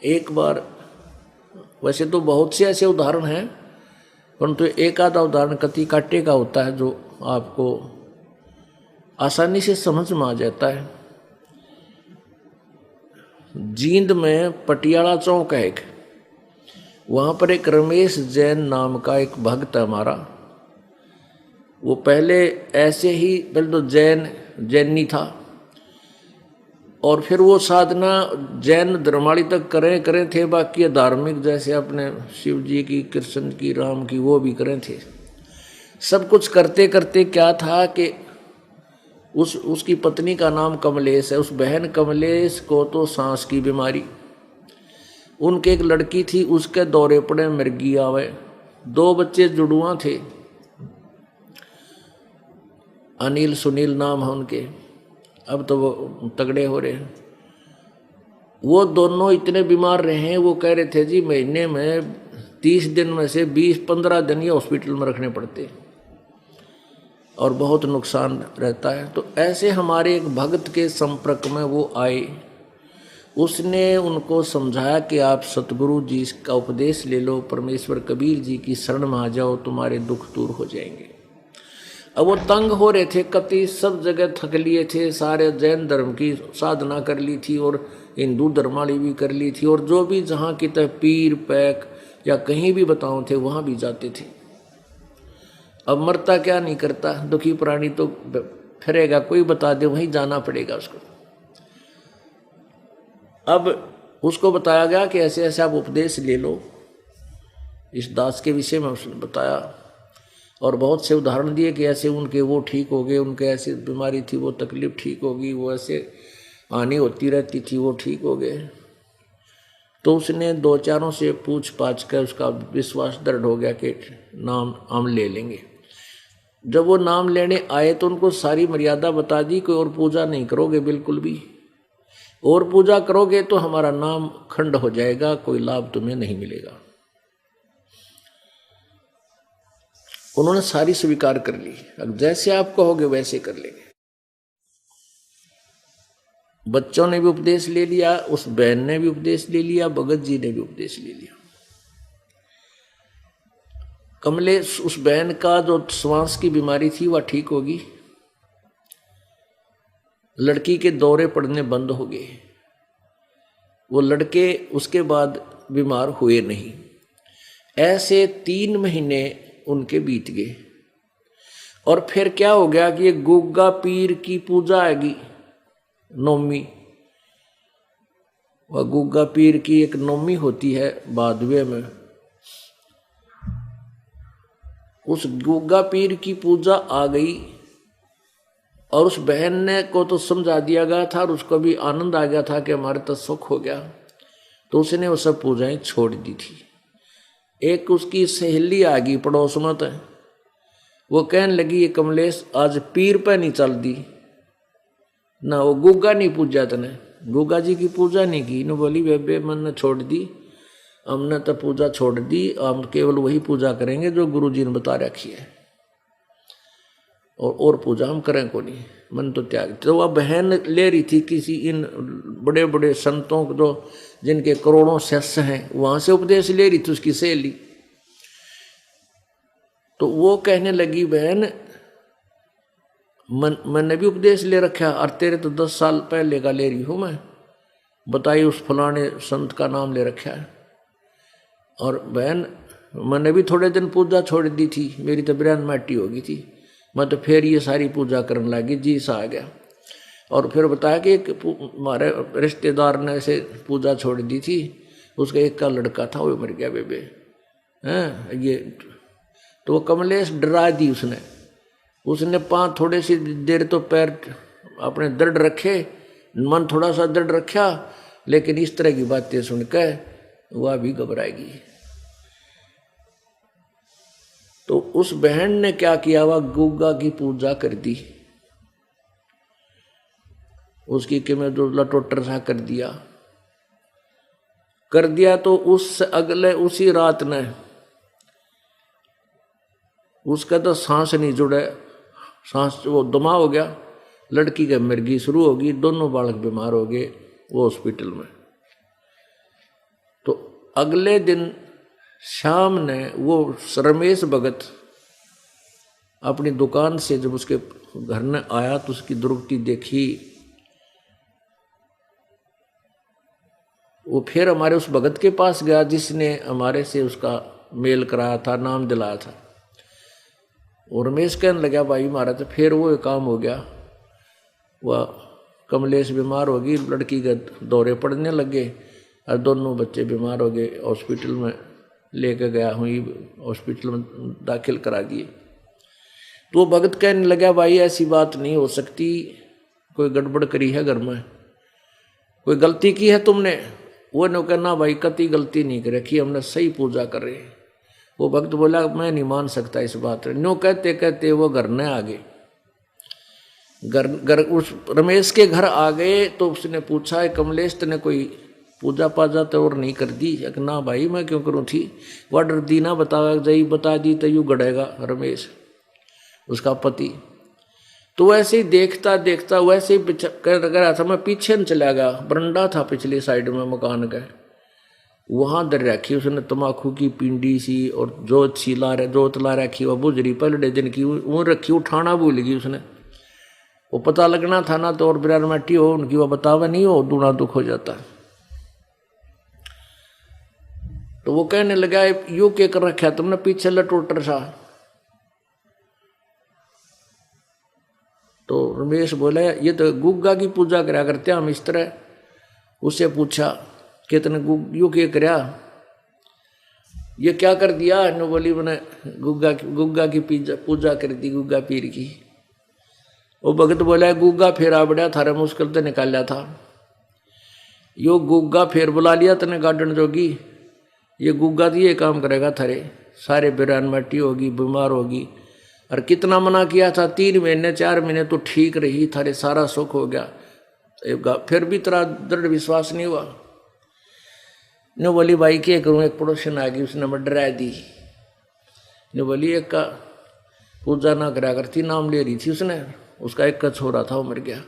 एक बार, वैसे तो बहुत से ऐसे उदाहरण हैं, परंतु एक आधा उदाहरण कति काटे का होता है जो आपको आसानी से समझ में आ जाता है। जींद में पटियाला चौक है एक, वहाँ पर एक रमेश जैन नाम का एक भक्त है हमारा। वो पहले ऐसे ही, पहले तो जैनी था, और फिर वो साधना जैन धर्माली तक करें थे, बाकी धार्मिक जैसे अपने शिव जी की, कृष्ण की, राम की, वो भी करें थे। सब कुछ करते करते क्या था कि उसकी पत्नी का नाम कमलेश है। उस बहन कमलेश को तो सांस की बीमारी, उनके एक लड़की थी, उसके दौरे पड़े, मिर्गी आवे। 2 बच्चे जुड़ुआ थे, अनिल सुनील नाम है उनके, अब तो वो तगड़े हो रहे हैं। वो दोनों इतने बीमार रहे हैं, वो कह रहे थे जी महीने में 30 दिन में से 20-15 दिन ये हॉस्पिटल में रखने पड़ते और बहुत नुकसान रहता है। तो ऐसे हमारे एक भक्त के संपर्क में वो आए, उसने उनको समझाया कि आप सतगुरु जी का उपदेश ले लो, परमेश्वर कबीर जी की शरण में आ जाओ, तुम्हारे दुख दूर हो जाएंगे। अब वो तंग हो रहे थे, कति सब जगह थक लिए थे, सारे जैन धर्म की साधना कर ली थी और हिंदू धर्माली भी कर ली थी, और जो भी जहाँ की तरह पीर पैक या कहीं भी बताओ थे वहाँ भी जाते थे। अब मरता क्या नहीं करता, दुखी प्राणी तो फिरेगा, कोई बता दे वहीं जाना पड़ेगा उसको। अब उसको बताया गया कि ऐसे ऐसे आप उपदेश ले लो, इस दास के विषय में उसने बताया और बहुत से उदाहरण दिए कि ऐसे उनके वो ठीक हो गए, उनके ऐसी बीमारी थी वो तकलीफ ठीक होगी, वो ऐसे हानि होती रहती थी वो ठीक हो गए। तो उसने 2-4 से पूछ पाछ कर उसका विश्वास दृढ़ हो गया कि नाम हम ले लेंगे। जब वो नाम लेने आए तो उनको सारी मर्यादा बता दी कि और पूजा नहीं करोगे बिल्कुल भी, और पूजा करोगे तो हमारा नाम खंड हो जाएगा, कोई लाभ तुम्हें नहीं मिलेगा। उन्होंने सारी स्वीकार कर ली, अब जैसे आप कहोगे वैसे कर लेंगे। बच्चों ने भी उपदेश ले लिया, उस बहन ने भी उपदेश ले लिया, भगत जी ने भी उपदेश ले लिया। कमलेश, उस बहन का जो श्वास की बीमारी थी वह ठीक होगी, लड़की के दौरे पड़ने बंद हो गए, वो लड़के उसके बाद बीमार हुए नहीं। ऐसे 3 महीने उनके बीत गए और फिर क्या हो गया कि ये गुग्गा पीर की पूजा आएगी, नौमी। वह गुग्गा पीर की एक नौमी होती है भादवे में, उस गुग्गा पीर की पूजा आ गई और उस बहन ने को तो समझा दिया गया था और उसको भी आनंद आ गया था कि हमारे तो सुख हो गया, तो उसने वो सब पूजाएं छोड़ दी थी। एक उसकी सहेली आ गई पड़ोस में, तो वो कहने लगी ये कमलेश आज पीर पे नहीं चल दी ना, वो गुग्गा नहीं पूजा, तने गुग्गा जी की पूजा नहीं की। न बोली बेबे मैंने छोड़ दी, हमने तो पूजा छोड़ दी, हम केवल वही पूजा करेंगे जो गुरु जी ने बता रखी है, और पूजा हम करें को नहीं, मन तो त्याग। तो वह बहन ले रही थी किसी इन बड़े बड़े संतों को, जो जिनके करोड़ों शिष्य हैं, वहां से उपदेश ले रही थी उसकी सहेली। तो वो कहने लगी बहन मैंने भी उपदेश ले रखा, और तेरे तो 10 साल पहले का ले रही हूं मैं, बताइए उस फलाने संत का नाम ले रखा है। और बहन मैंने भी थोड़े दिन पूजा छोड़ दी थी, मेरी तो ब्रेन माटी हो गई थी, मैं तो फिर ये सारी पूजा करने लगी, जी सा आ गया। और फिर बताया कि एक हमारे रिश्तेदार ने ऐसे पूजा छोड़ दी थी, उसका एक का लड़का था वो मर गया बेबे हैं ये। तो वो कमलेश डरा दी उसने 5 थोड़ी सी देर तो पैर अपने दृढ़ रखे, मन थोड़ा सा दृढ़ रखा, लेकिन इस तरह की बातें सुनकर वह भी घबराएगी। तो उस बहन ने क्या किया, वह गुग्गा की पूजा कर दी, उसकी कि मैं जो लटोटर सा कर दिया। तो उस अगले उसी रात ने उसका तो सांस नहीं जुड़े, सांस वो दमा हो गया, लड़की का मिर्गी शुरू होगी, दोनों बालक बीमार हो गए वो हॉस्पिटल में। अगले दिन शाम ने वो रमेश भगत अपनी दुकान से जब उसके घर में आया तो उसकी दुर्गति देखी। वो फिर हमारे उस भगत के पास गया जिसने हमारे से उसका मेल कराया था, नाम दिलाया था। और रमेश कहने लगा भाई मारा, तो फिर वो काम हो गया। वह कमलेश बीमार हो गई, लड़की के दौरे पड़ने लगे और दोनों बच्चे बीमार हो गए। हॉस्पिटल में लेके गया हूँ, हॉस्पिटल में दाखिल करा दिए। तो वो भगत कहने लगा भाई ऐसी बात नहीं हो सकती, कोई गड़बड़ करी है घर में, कोई गलती की है तुमने। वो ने कहना भाई कति गलती नहीं कर रखी, हमने सही पूजा कर रहे। वो भक्त बोला मैं नहीं मान सकता इस बात। नो कहते कहते वो घर न आ गए। घर उस रमेश के घर आ गए तो उसने पूछा कमलेश तने कोई पूजा पाजा तो और नहीं कर दी? ना भाई मैं क्यों करूँ थी, वो डर दी ना बता दी तो यूँ गड़ेगा रमेश उसका पति। तो वैसे ही देखता देखता वैसे ही कर रहा था। मैं पीछे न चला गया, बरंडा था पिछली साइड में मकान का, वहां दर रखी उसने तमाकू की पिंडी सी और जोत ला रखी, वह बुजरी पहले दिन की वो रखी, उठाना भूल गई उसने। वो पता लगना था ना तो और बिरार मट्टी हो उनकी, वह बतावा नहीं हो दूना दुख हो जाता। तो वो कहने लगा यू के कर रखा तुमने पीछे लटोटर सा। तो रमेश बोला ये तो गुग्गा की पूजा करा करते हम इस तरह। उससे पूछा कि तने यू के करया, ये क्या कर दिया? ने बोली मैंने गुग्गा की पूजा कर दी, गुग्गा पीर की। वो भगत बोला गुग्गा फेर आ बड़ा थारा मुश्किल तो निकाला था, यो गुग्गा फेर बुला लिया तने गार्डन जोगी, ये गुग्गा तो ये काम करेगा थारे सारे बिरान मट्टी होगी, बीमार होगी। और कितना मना किया था, 3 महीने 4 महीने तो ठीक रही, थारे सारा सुख हो गया, फिर भी तेरा दृढ़ विश्वास नहीं हुआ। ने बोली भाई क्या करूँ, एक पड़ोसन आ गई उसने मैं डरा दी। ने बोली एक का पूजा ना करा करती, नाम ले रही थी उसने, उसका एक का छोरा था वो मर गया।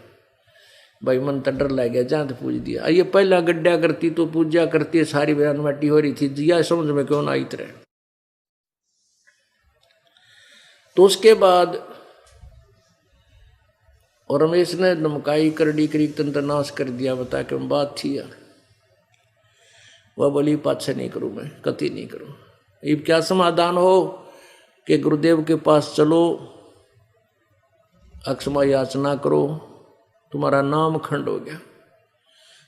भाई मन तो डर लग गया, जहाँ तो पूज दिया। ये पहला गड्ढा करती तो पूजा करती सारी बयान माटी हो रही थी, जिया समझ में क्यों ना आई तरह। तो उसके बाद और रमेश ने नमकाई करड़ी करी तंत्र नाश कर दिया, बता के बात थी यार। वह बोली पाछे नहीं करूं, मैं कति नहीं करूं। अब क्या समाधान हो कि गुरुदेव के पास चलो, अक्षमा याचना करो, तुम्हारा नाम खंड हो गया।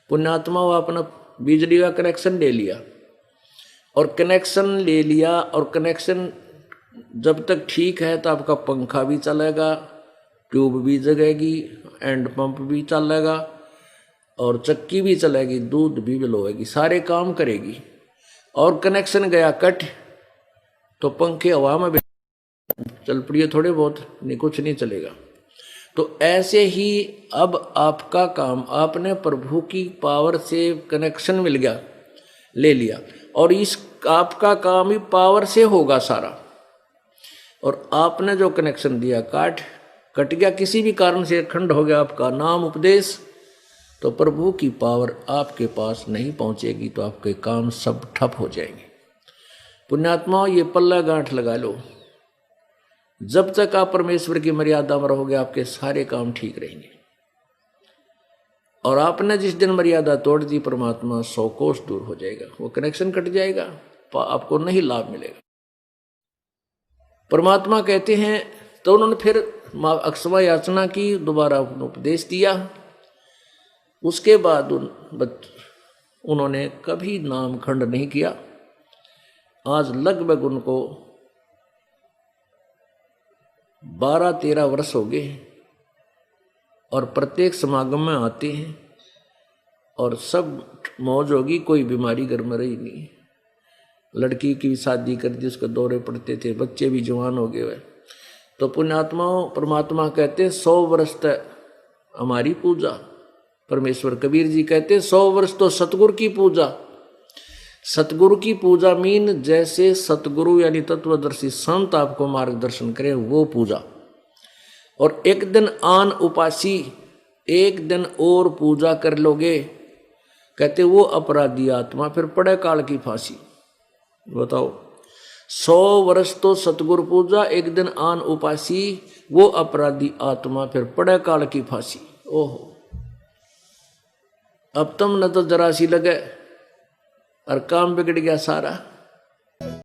पुण्यात्मा वो अपना बिजली का कनेक्शन ले लिया, और कनेक्शन ले लिया, और कनेक्शन जब तक ठीक है तो आपका पंखा भी चलेगा, ट्यूब भी जगेगी, एंड पंप भी चलेगा, और चक्की भी चलेगी, दूध भी बिलोएगी, सारे काम करेगी। और कनेक्शन गया कट तो पंखे हवा में चल पड़िए थोड़े बहुत, नहीं कुछ नहीं चलेगा। तो ऐसे ही अब आपका काम, आपने प्रभु की पावर से कनेक्शन मिल गया, ले लिया, और इस आपका काम ही पावर से होगा सारा। और आपने जो कनेक्शन दिया कट गया, किसी भी कारण से खंड हो गया आपका नाम उपदेश, तो प्रभु की पावर आपके पास नहीं पहुंचेगी, तो आपके काम सब ठप हो जाएंगे। पुण्यात्माओं ये पल्ला गांठ लगा लो, जब तक आप परमेश्वर की मर्यादा में रहोगे आपके सारे काम ठीक रहेंगे। और आपने जिस दिन मर्यादा तोड़ दी, परमात्मा 100 कोस दूर हो जाएगा, वो कनेक्शन कट जाएगा, आपको नहीं लाभ मिलेगा। परमात्मा कहते हैं, तो उन्होंने फिर अक्षमा याचना की, दोबारा उपदेश दिया। उसके बाद उन्होंने कभी नाम खंड नहीं किया। आज लगभग उनको 12-13 वर्ष हो गए, और प्रत्येक समागम में आते हैं, और सब मौज होगी, कोई बीमारी घर में रही नहीं। लड़की की शादी कर दी, उसके दौरे पड़ते थे, बच्चे भी जवान हो गए हुए। तो पुण्यात्माओं परमात्मा कहते 100 वर्ष तक हमारी पूजा। परमेश्वर कबीर जी कहते 100 वर्ष तो सतगुरु की पूजा। सतगुरु की पूजा मीन जैसे सतगुरु यानी तत्वदर्शी संत आपको मार्गदर्शन करें वो पूजा। और एक दिन आन उपासी, एक दिन और पूजा कर लोगे कहते वो अपराधी आत्मा फिर पड़े काल की फांसी। बताओ, 100 वर्ष तो सतगुरु पूजा, एक दिन आन उपासी, वो अपराधी आत्मा फिर पड़े काल की फांसी। ओहो, अब तुम न तो जरा सी लगे और काम बिगड़ गया सारा।